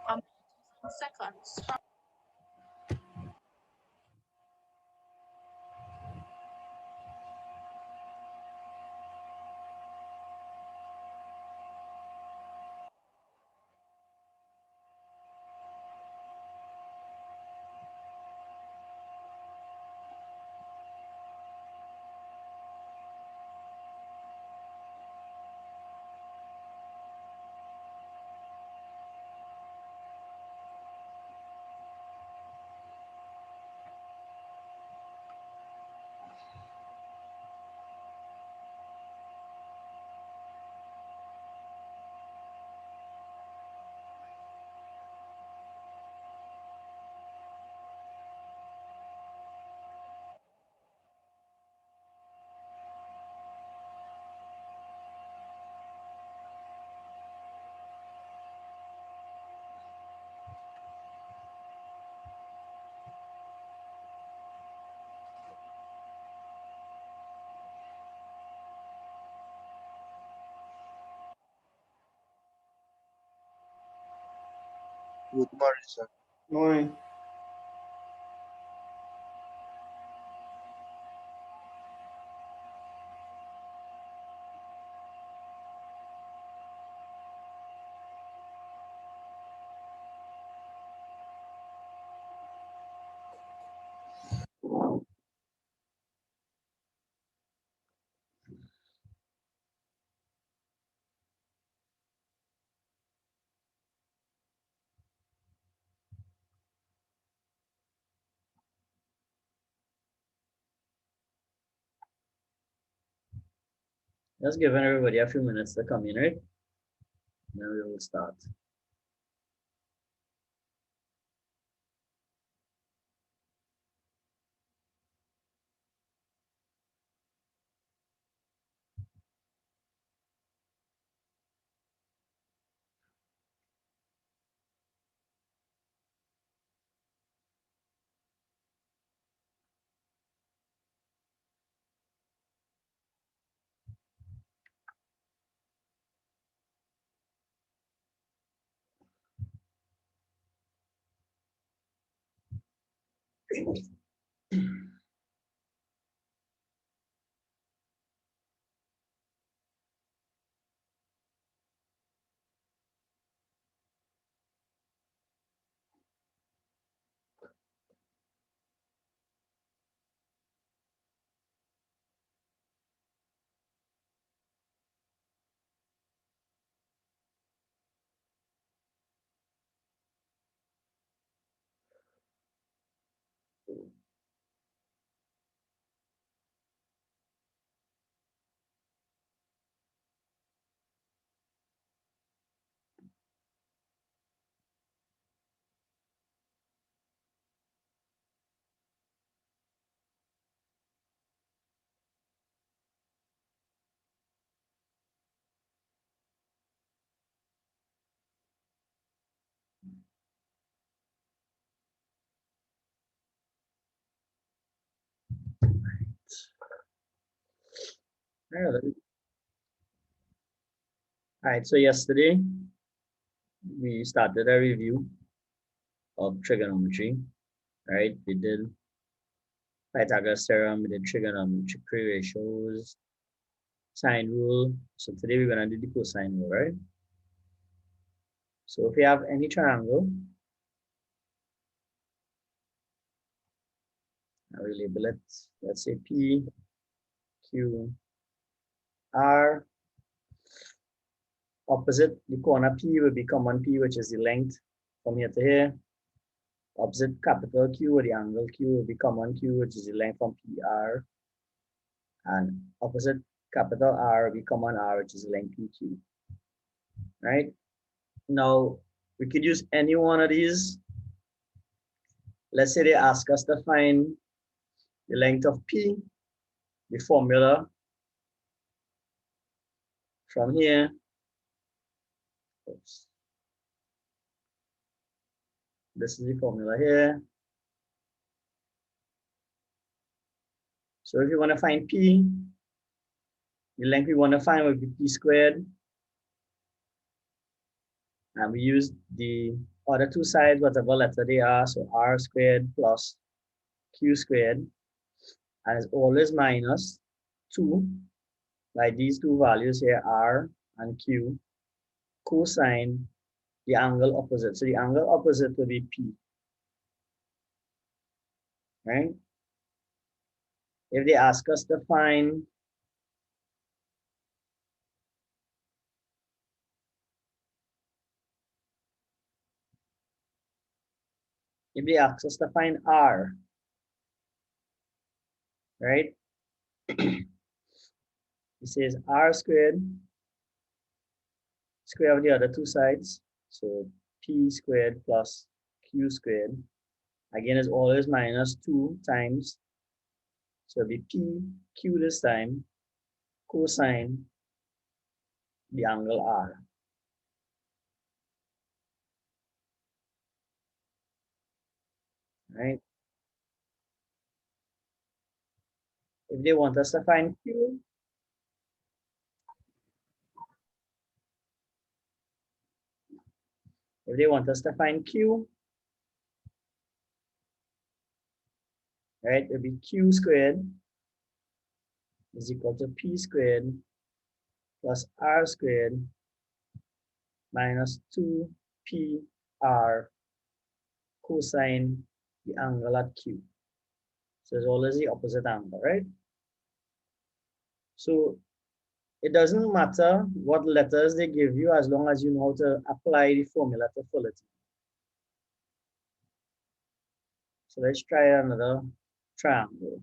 um, seconds. Good morning, sir. Morning. Just giving everybody a few minutes to come in, right? Then we will start. All right, so yesterday we started a review of trigonometry, right? We did Pythagoras theorem, we did trigonometric ratios, sine rule. So today we're gonna do the cosine rule, right? So if you have any triangle, I will label it, let's say P, Q, R. Opposite the corner P will become 1P, which is the length from here to here. Opposite capital Q or the angle Q will become 1Q, which is the length from PR. And opposite capital R will become 1R, which is the length PQ. Right? Now, we could use any one of these. Let's say they ask us to find the length of P, the formula from here. Oops. This is the formula here. So if you want to find P, the length we want to find would be P squared. And we use the other two sides, whatever letter they are, so r squared plus q squared, and it's always minus 2 by these two values here, r and q, cosine the angle opposite. So the angle opposite will be p, right? If they ask us to find r, right? It says r squared, square of the other two sides, so p squared plus q squared. Again, is always minus 2 times, so it'll be p, q this time, cosine the angle r, right? If they want us to find q, right, it'll be q squared is equal to p squared plus r squared minus 2pr cosine the angle at q. So it's always the opposite angle, right? So it doesn't matter what letters they give you as long as you know how to apply the formula to full it. So let's try another triangle.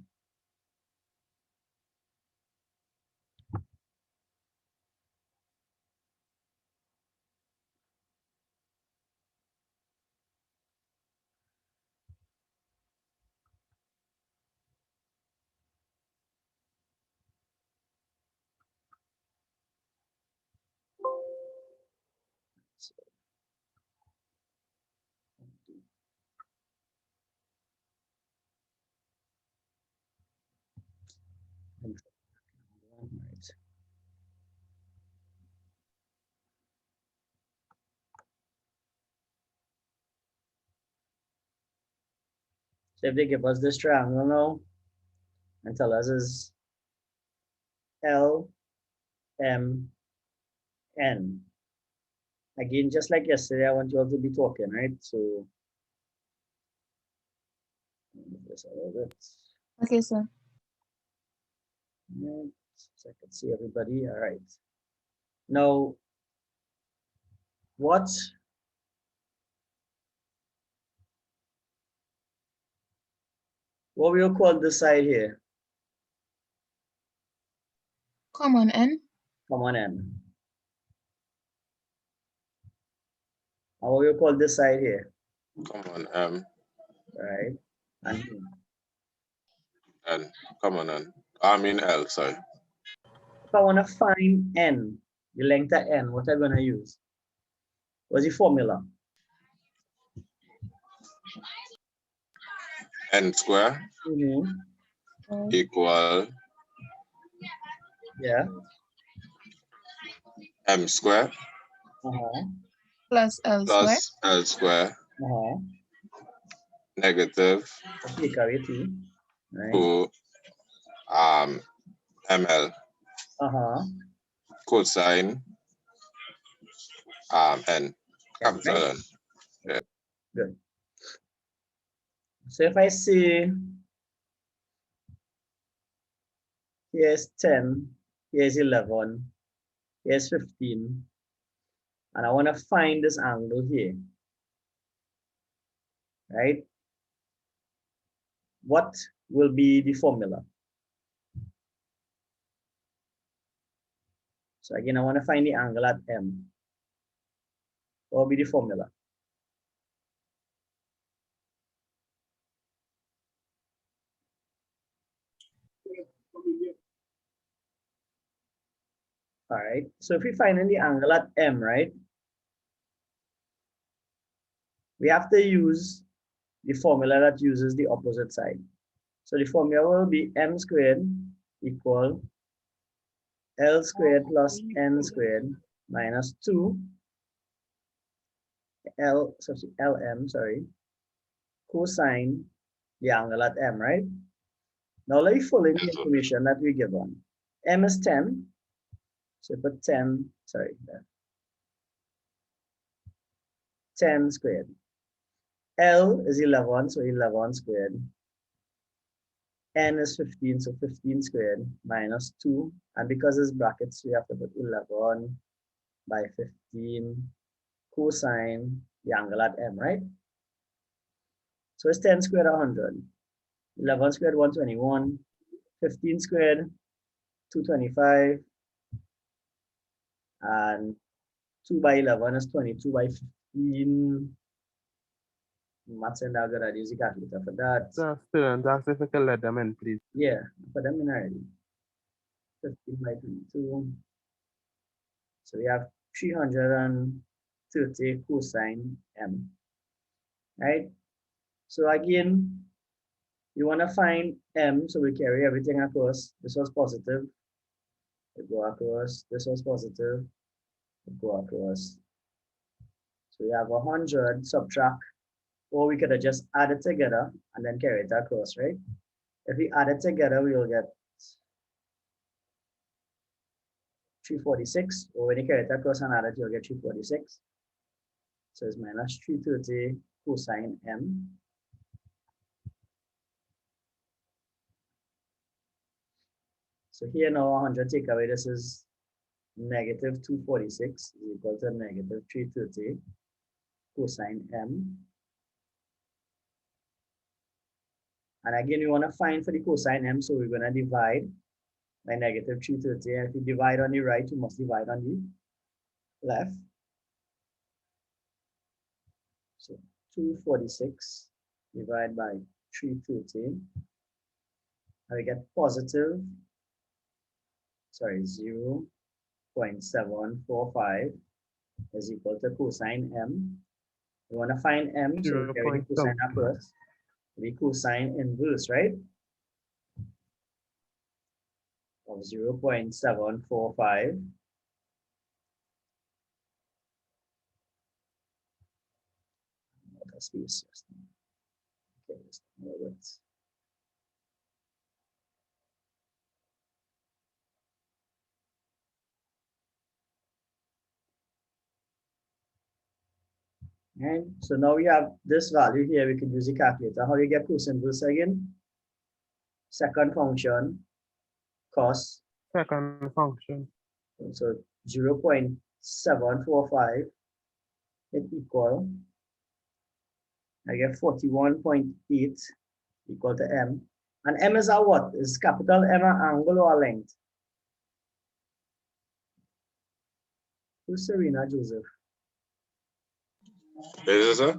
Right. So if they give us this triangle now and tell us is L, M, N. Again, just like yesterday, I want you all to be talking, right? So move this a little bit. Okay, sir. Right, so I can see everybody. All right. Now, what we'll call this side here? Common N. Common N. How will you call this side here? Common M Right. And and common N. I mean L, sorry. if I want to find N, the length of N, what am I going to use? What's the formula? N square equal Yeah. M square Plus L square. plus L square negative Okay, carry 2. Right. 2 ml cosine N, capital Right. N. Yeah. Good. So if I say here's 10, here's 11, here's 15, and I want to find this angle here, right? What will be the formula? So again, I want to find the angle at M. What will be the formula? All right. So if we find the angle at M, right, we have to use the formula that uses the opposite side. So the formula will be M squared equal L squared plus N squared minus 2 LM, sorry, cosine the angle at M, right? Now let me fill in the information that we given. M is 10, so put 10, sorry, 10 squared. L is 11, so 11 squared. N is 15, so 15 squared minus 2. And because it's brackets, we have to put 11 by 15 cosine the angle at M, right? So it's 10 squared, 100. 11 squared, 121. 15 squared, 225. And 2 by 11 is 22 by 15. Maths and algebra, use the calculator for that. So students, ask if we can let them in, please. Yeah, put them in already. 15 by 22. So we have 330 cosine M, right? So again, you want to find M, so we carry everything across. This was positive, we go across. This was positive, we go across. So we have 100, subtract, or we could have just added together and then carry it across, right? If we add it together, we will get 346, or when you carry it across and add it, you'll get 346. So it's minus 330 cosine M. So here now 100 take away, this is negative 246 is equal to negative 330 cosine M. And again, we want to find for the cosine M, so we're going to divide by negative 330. And if you divide on the right, you must divide on the left. So 246 divided by 330. And we get positive, sorry, 0.745 is equal to cosine M. We want to find M, so we carry the cosine across. The cosine inverse, right? Of 0.745. Space. Okay, just a moment. And so now we have this value here, we can use the calculator. How do you get cosine inverse again? Second function, cos. Second function. So 0.745 it equal, I get 41.8 equal to M. And M is our what? Is capital M an angle or a length? Who's Serena Joseph? Is it, sir?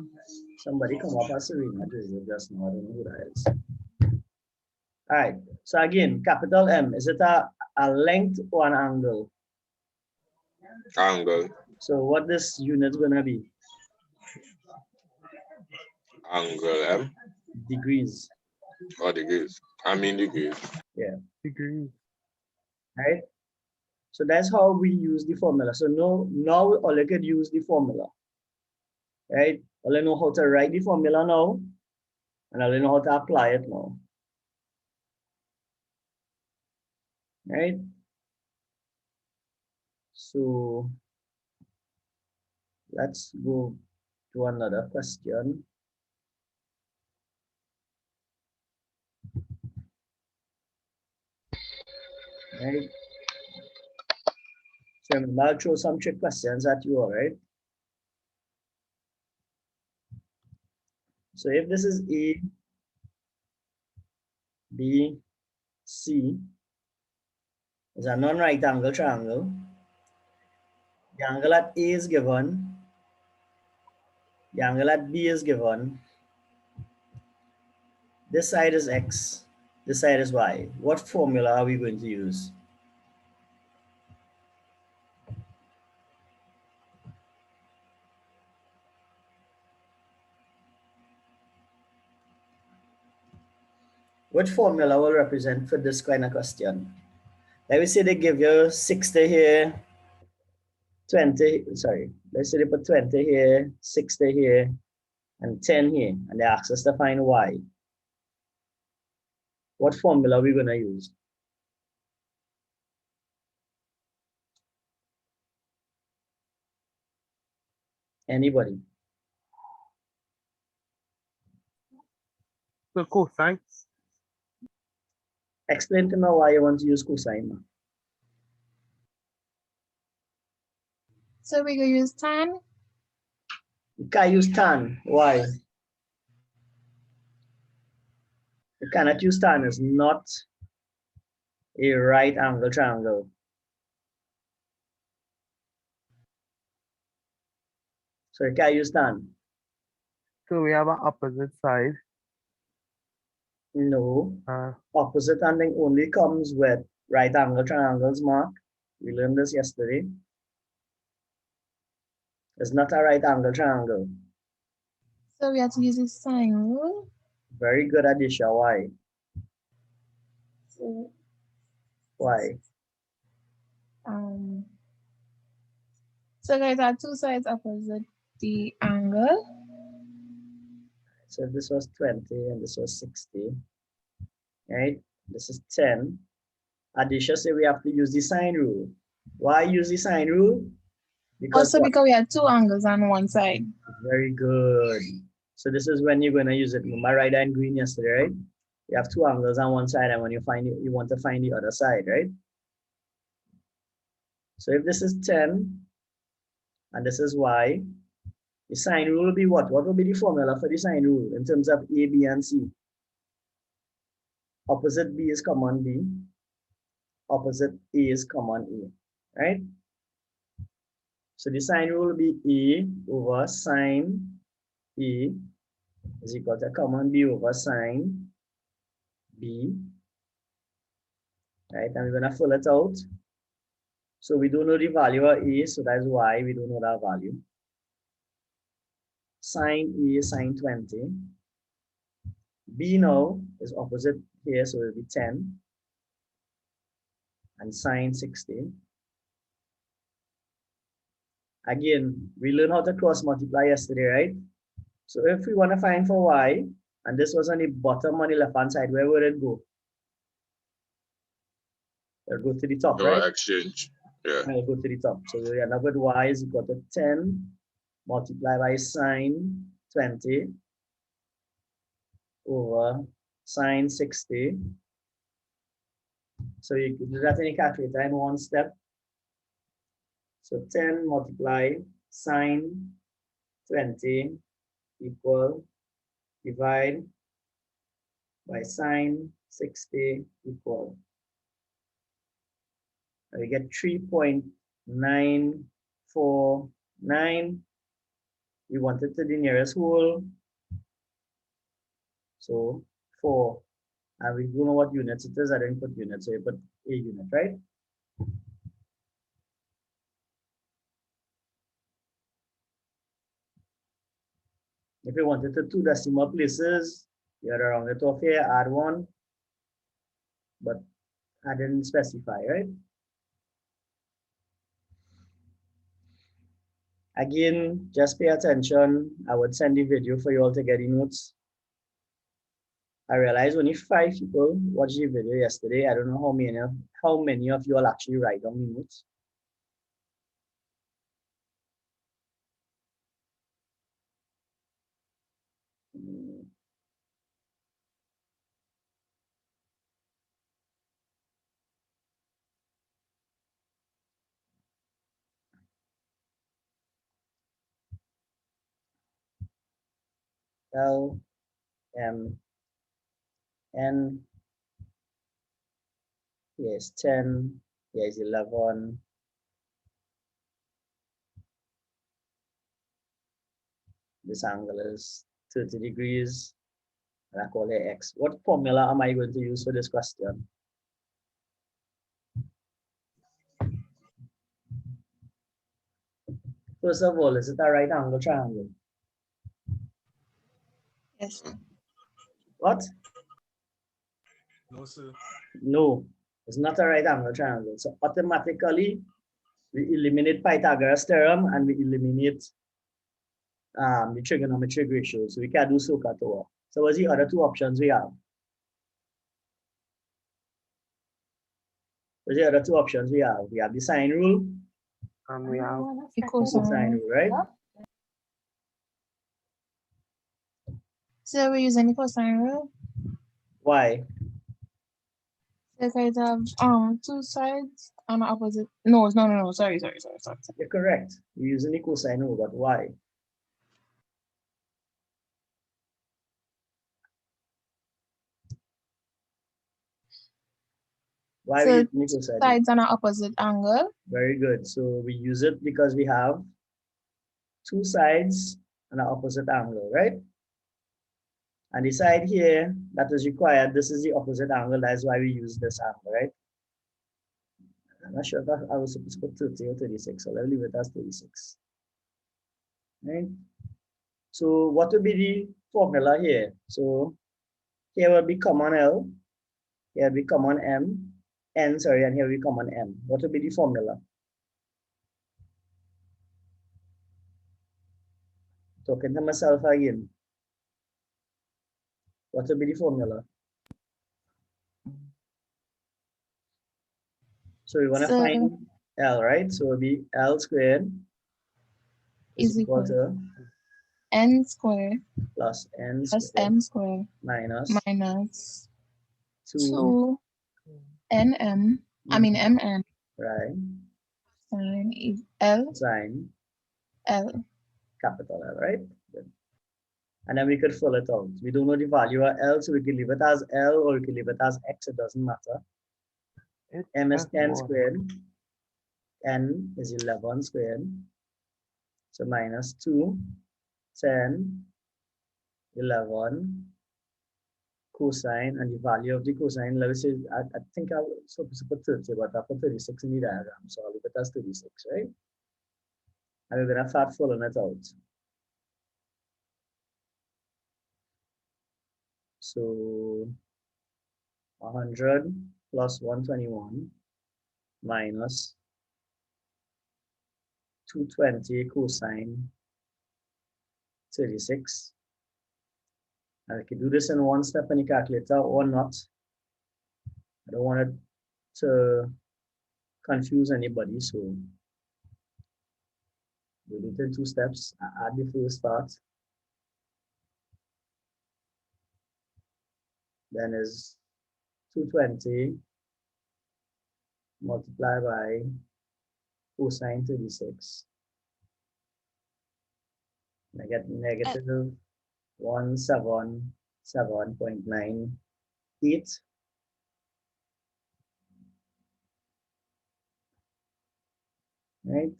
Somebody come up as Serena Joseph just now. I don't know who that is. All right. So again, capital M, is it a length or an angle? Angle. So what this unit gonna be? Angle M. Degrees. Or degrees. I mean degrees. Yeah. Degrees. Right. So that's how we use the formula. So now all you could use the formula. Right? All I know how to write the formula now, and all I know how to apply it now. Right? So let's go to another question. Right? So I'll throw some trick questions at you, all right? So if this is A, B, C, is a non-right angle triangle. The angle at A is given. The angle at B is given. This side is X. This side is Y. What formula are we going to use? Which formula will represent for this kind of question? Let me say they give you 60 here, 20, sorry, let's say they put 20 here, 60 here, and 10 here, and they ask us to find y. What formula are we going to use? Anybody? So cosine. Explain to me why you want to use cosine. So we can use tan. You can't use tan. Why? You cannot use tan. It's not a right angle triangle. So you can't use tan. So we have an opposite side. No. Opposite ending only comes with right angle triangles, Mark. We learned this yesterday. It's not a right angle triangle. So we have to use the sine rule. Very good, Adisha. Why? So, Why? so guys are two sides opposite the angle. So if this was 20 and this was 60, right? This is 10. Adisha said we have to use the sine rule. Why use the sine rule? Also because we have two angles on one side. Very good. So this is when you're going to use it. My right and green yesterday, right? You have two angles on one side, and when you find it, you want to find the other side, right? So if this is 10 and this is y, the sine rule will be what? What will be the formula for the sine rule in terms of A, B, and C? Opposite B is common B. Opposite A is common A, right? So the sine rule will be A over sine A is equal to common B over sine B, right? And we're going to fill it out. So we don't know the value of A, so that's why we don't know that value. Sine A is sine 20. B now is opposite here, so it will be 10. And sine 60. Again, we learned how to cross multiply yesterday, right? So if we want to find for y, and this was on the bottom on the left-hand side, where would it go? It'll go to the top, right? Exchange. Yeah. It'll go to the top. So we end up with y is equal to 10 multiplied by sine 20 over sine 60. So you can do that in a calculator in one step. So 10 multiply sine 20 equal divide by sine 60 equal. And we get 3.949. We want it to the nearest whole. So 4. And we don't know what units it is. I didn't put units, so you put a unit, right? If you wanted to 2 decimal places, you had around it off here, add 1. But I didn't specify, right? Again, just pay attention. I would send the video for you all to get the notes. I realized only 5 people watched the video yesterday. I don't know how many of you all actually write down the notes. L M N. Here's 10. Here's 11. This angle is 30 degrees. And I call it X. What formula am I going to use for this question? First of all, is it a right angle triangle? Yes. What? No, sir. No, it's not a right angle triangle. So automatically, We eliminate Pythagoras theorem and we eliminate the trigonometric ratio. So we can do SOHCAHTOA. So what's the other two options we have? What's the other two options we have? We have the sine rule, And we have The cosine cosine. rule, right? So we're using the cosine rule. Why? So guys have two sides on the opposite. No, sorry. You're correct. We're using the cosine rule, but why? Why So we using the cosine rule? sides on an opposite angle. Very good. So we use it because we have two sides on an opposite angle, right? And the side here that is required, this is the opposite angle. That's why we use this angle, right? I'm not sure if I was supposed to put 30 or 36, so let's leave it as 36. Right? So what would be the formula here? So here will be common L, here will be common N, sorry, and here will be common M. What would be the formula? Talking to myself again. What would be the formula? So we want to So find L, right? So it will be L squared is equal to n squared plus N plus squared m squared minus minus 2 2 mm, right? sine is L Sine L. capital L, right? Good. And then we could fill it out. We don't know the value of L, so we can leave it as L or we can leave it as X, it doesn't matter. it. M is That's 10 more. squared, N is 11 squared, so minus 2, 10, 11, cosine, and the value of the cosine, let me say, I think I was supposed to put 30, but I put 36 in the diagram, so I'll leave it as 36, right? And we're gonna start filling it out. So 100 plus 121 minus 220 cosine 36. And I can do this in one step in the calculator or not. I don't want it to confuse anybody, so we do it in 2 steps. I add the first part. Then is 220 multiplied by cosine 36. And I get negative 177.98. Right?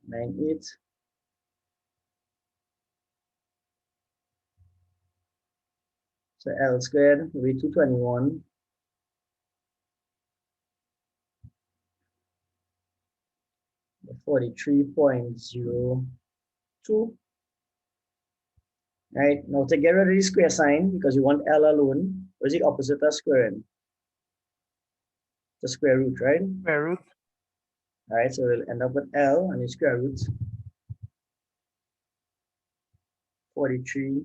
98. So L squared will be 221 43.02. Right, now to get rid of the square sign, because you want L alone, what is the opposite of squaring? The square root, right? Square root. All right, so we'll end up with L and the square root 43.02,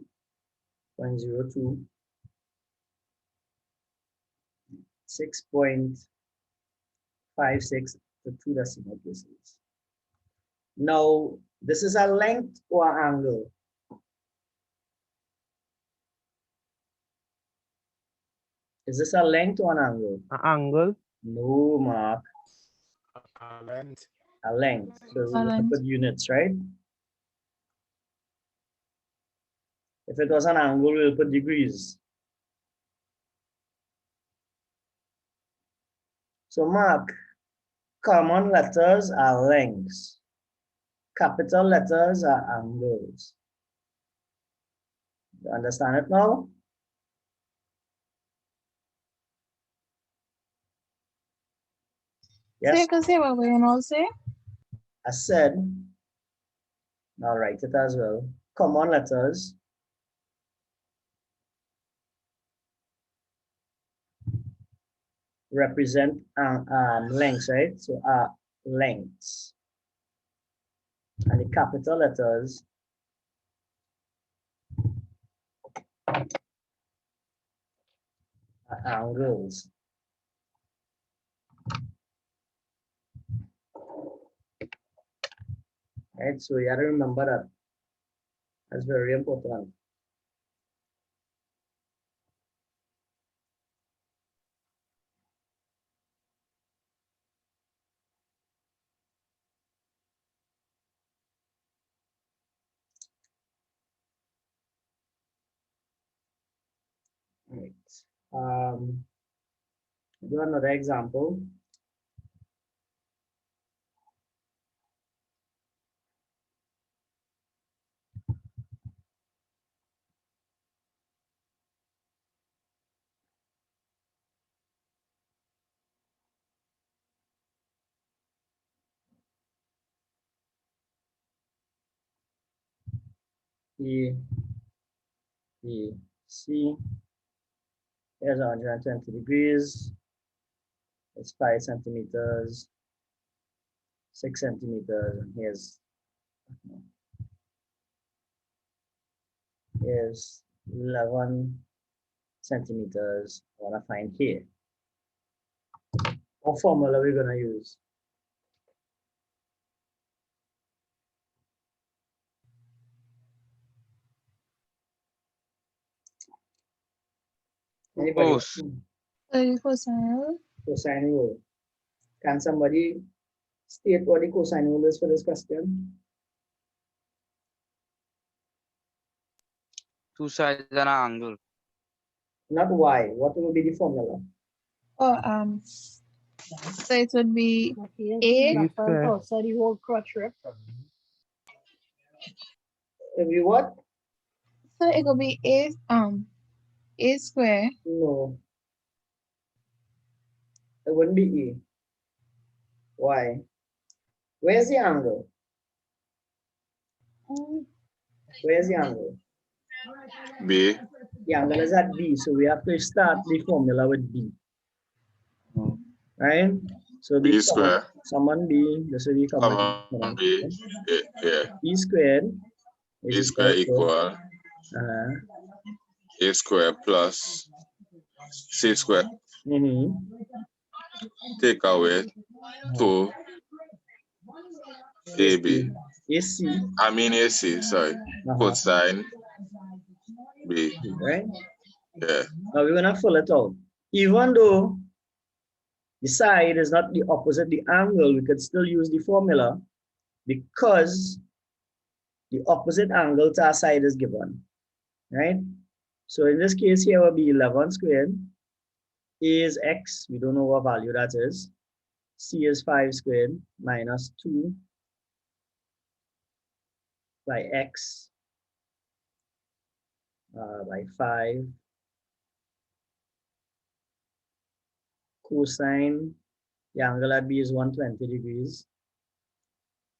6.56 to 2 decimal places. Now, this is a length or angle. Is this a length or an angle? An angle. No, Mark. Length. A length. So we A have to length. put units, right? If it was an angle, we'll put degrees. So Mark, common letters are lengths. Capital letters are angles. You understand it now? So Yes, you can say what we all say. I said, I'll write it as well. Common letters represent lengths, right? So lengths. and the capital letters are angles. Right, so you have to remember that. That's very important. Right. Do another example. C. Here's 120 degrees. It's 5 centimeters, 6 centimeters, and here's 11 centimeters. I want to find here. What formula we're going to use? Anybody? Cos. Cosine. Cosine rule. Can somebody state what the cosine rule is for this question? Two sides and an angle. Not y. What will be the formula? Oh, so it would be A. square. If you what? So it will be A square. No. It wouldn't be E. Why? Where's the angle? Where's the angle? B. The angle is at B, so we have to start the formula with B. Right? So B the square. summon B, this will become Common B. Yeah. B squared B is square equal equal to, A square plus C square. Take away 2 AB. AC. I mean AC, sorry. Cosine B. Right? Yeah. Now we're gonna fill it out. Even though the side is not the opposite the angle, we could still use the formula because the opposite angle to our side is given. Right? So in this case here will be 11 squared. A is x, we don't know what value that is. C is 5 squared minus 2 by x by 5 cosine, the angle at B is 120 degrees.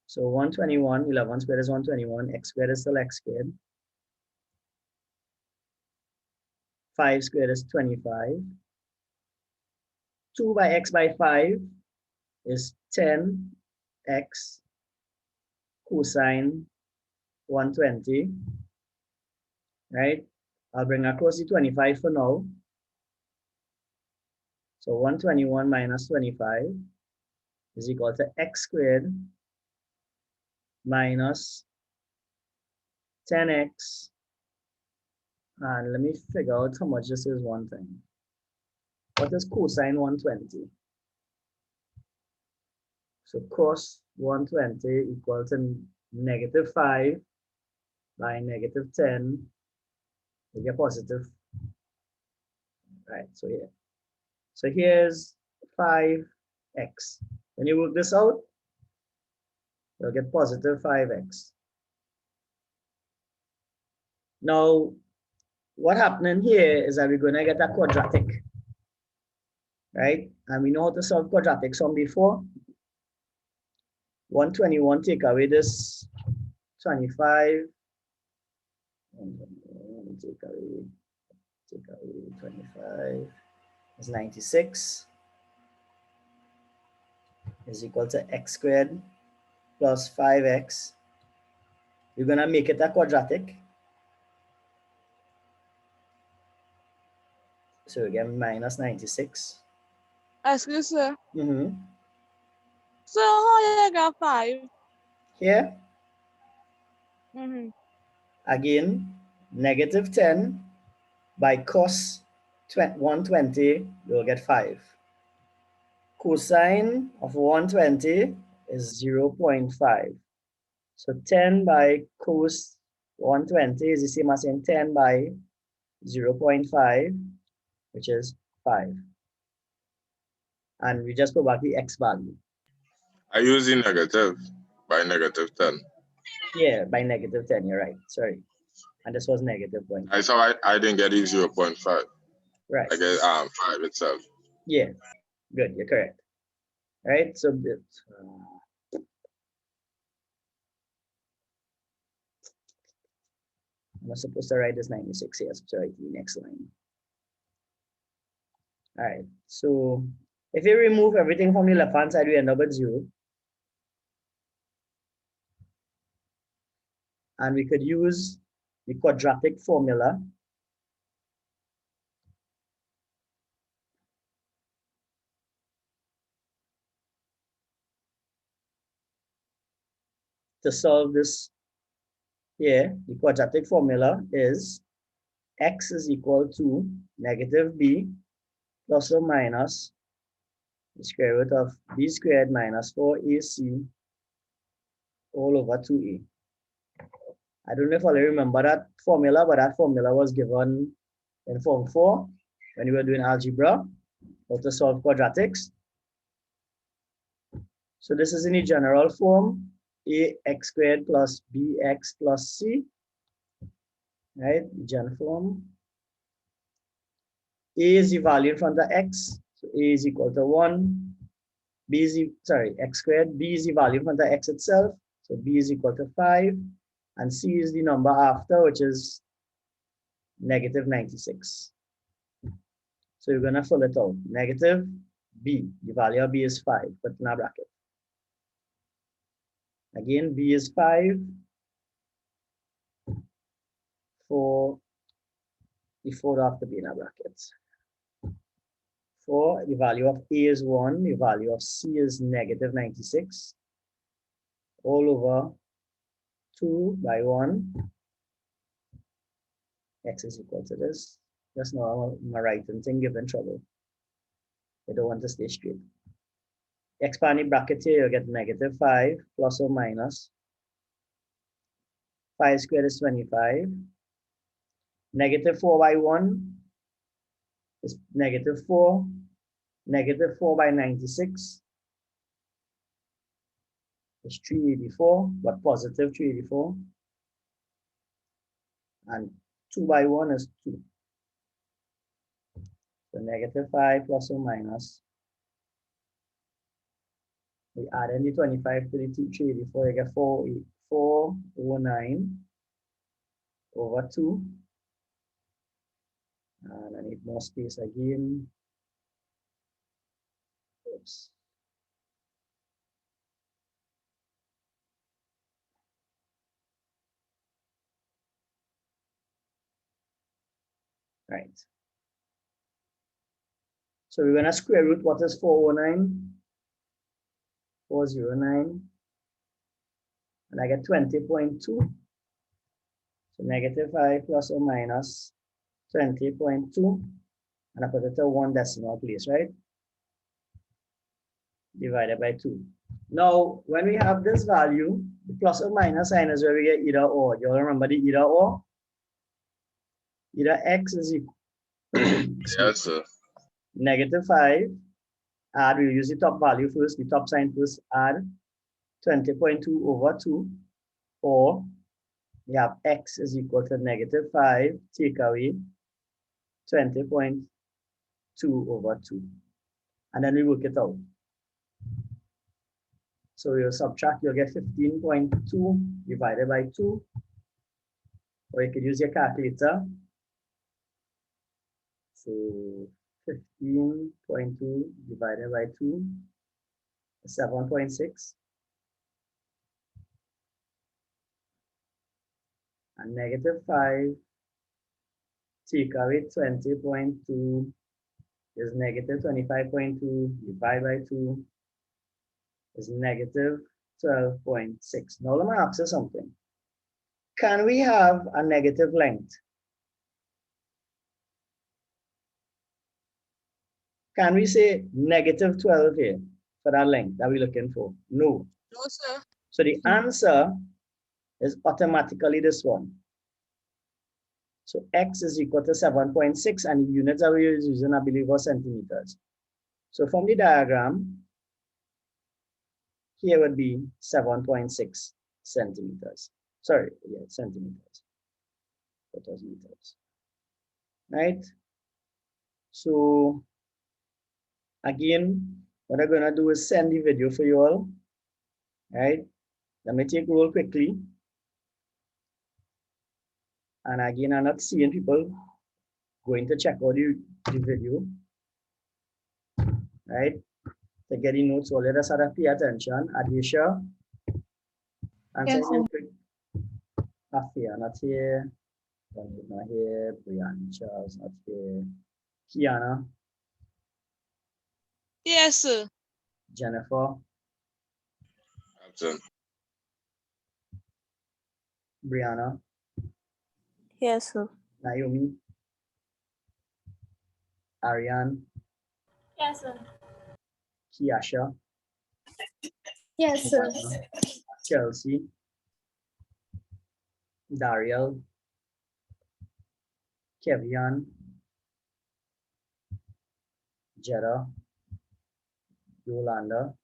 So 121, 11 squared is 121, x squared is still x squared. 5 squared is 25. 2 by x by 5 is 10x cosine 120. Right? I'll bring across the 25 for now. So 121 minus 25 is equal to x squared minus 10x. And let me figure out how much this is one thing. What is cosine 120? So cos 120 equals to negative 5 by negative 10. We get positive. Right, so here. So here's 5x. When you work this out, you'll get positive 5x. Now, what happening here is that we're going to get a quadratic. Right? And we know how to solve quadratic sum before. 121 take away this 25. Take away 25 is 96 is equal to x squared plus 5x We're going to make it a quadratic. So we get minus 96. Excuse me. Mm-hmm. So how you get 5? Here, Mm-hmm. again, negative 10 by cos 120, you'll get 5. Cosine of 120 is 0.5. So 10 by cos 120 is the same as in 10 by 0.5, which is 5. And we just go back the x value. I use the negative by negative 10. Yeah, by negative 10, you're right. Sorry. And this was negative 0.5. I saw I didn't get it 0.5. Right. I get 5 itself. Yeah, good, you're correct. Right, so I'm not supposed to write this 96 here, so write the next line. All right, so if you remove everything from the left hand side, we end up at 0. And we could use the quadratic formula to solve this here. The quadratic formula is x is equal to negative b plus or minus the square root of b squared minus 4ac all over 2a. I don't know if I remember that formula, but that formula was given in Form 4 when we were doing algebra, how to solve quadratics. So this is in the general form, ax squared plus bx plus c, right? The general form. A is the value in front of x, so a is equal to 1. B is x squared. B is the value in front of x itself, so b is equal to 5. And c is the number after, which is negative 96. So you're going to fill it out. Negative b, the value of b is 5, put in a bracket. Again, b is 5 for the 4 after b in a bracket. For the value of a is 1, the value of c is negative 96, all over 2 by 1. X is equal to this. Just now my writing thing given trouble. I don't want to stay straight. Expand the bracket here, you get negative 5 plus or minus 5 squared is 25. Negative 4 by 1 is negative 4. Negative 4 by 96 is 384, but positive 384. And 2 by 1 is 2. So negative 5 plus or minus. We add in the 25 to the 384, you get 409 over 2. And I need more space again. Oops. Right. So we're going to square root what is 409? 409. And I get 20.2. So negative 5 plus or minus 20.2. And I put it to 1 decimal place, right? Divided by 2. Now, when we have this value, the plus or minus sign is where we get either or. You all remember the either or? Either x is equal. Yes, sir. Negative 5. Add, we'll use the top value first, the top sign first, add 20.2 over 2. Or we have x is equal to negative 5, take away 20.2 over 2. And then we work it out. So you'll subtract, you'll get 15.2 divided by 2. Or you could use your calculator. So 15.2 divided by 2 is 7.6. and negative 5 take away 20.2 is negative 25.2 divided by 2 is negative 12.6. Now let me ask you something. Can we have a negative length? Can we say negative 12 here for that length that we're looking for? No. No, sir. So the answer is automatically this one. So x is equal to 7.6 and the units that we're using, I believe, are centimeters. So from the diagram, here would be 7.6 centimeters. Sorry, yeah, centimeters. That was meters. Right? So again, what I'm gonna do is send the video for you all. Right? Let me take roll quickly. And again, I'm not seeing people going to check out the video. Right? To get the notes, so let us have to pay attention. Adisha. And Yes, send you quick. Afia, not here. Not here. Brian Charles, not here. Kiana, Yes, sir. Jennifer, Absent. Brianna, Yes, sir. Naomi, Ariane, Yes, sir. Kiasha, Yes, sir. Chelsea, Dariel, Kevian, Jera, Yolanda,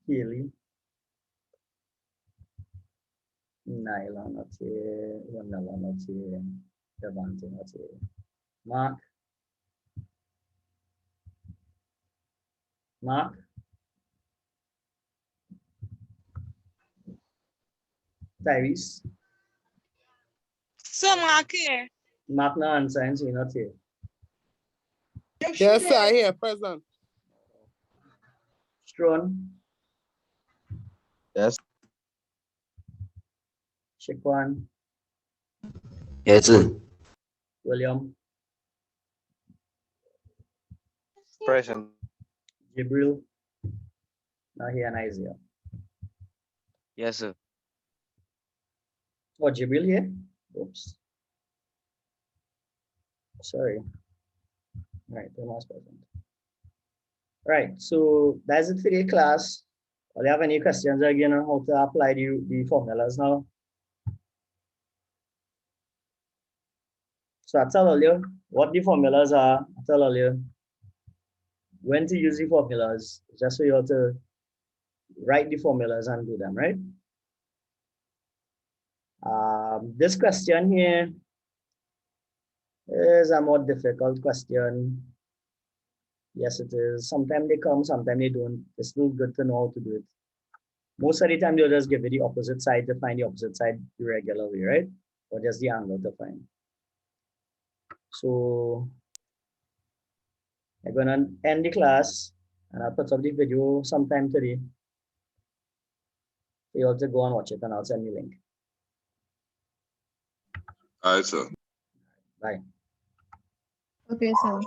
Haley, Naila, not here, Vanilla, not here, Devante, not here, Mark, Tyrese, Sir, Mark here. Mark no answer, and so you're not here. Yes, sir, here, present. Strone, Yes. Shikwan, Yes, sir. William, Present. Jibril, not here, and Isaiah. Yes, sir. Oh, Jibril here? Oops. Sorry. Right, Thomas present. Right, so that's it for the class. Do you have any questions again on how to apply the formulas now? So I tell all you what the formulas are. I tell all you when to use the formulas, just so you have to write the formulas and do them, right? This question here is a more difficult question. Yes, it is. Sometimes they come, sometimes they don't. It's still good to know how to do it. Most of the time, they'll just give you the opposite side to find the opposite side the regular way, right? Or just the angle to find. So I'm gonna end the class and I'll put up the video sometime today. You also go and watch it and I'll send you a link. All right, sir. Bye. Okay, sir.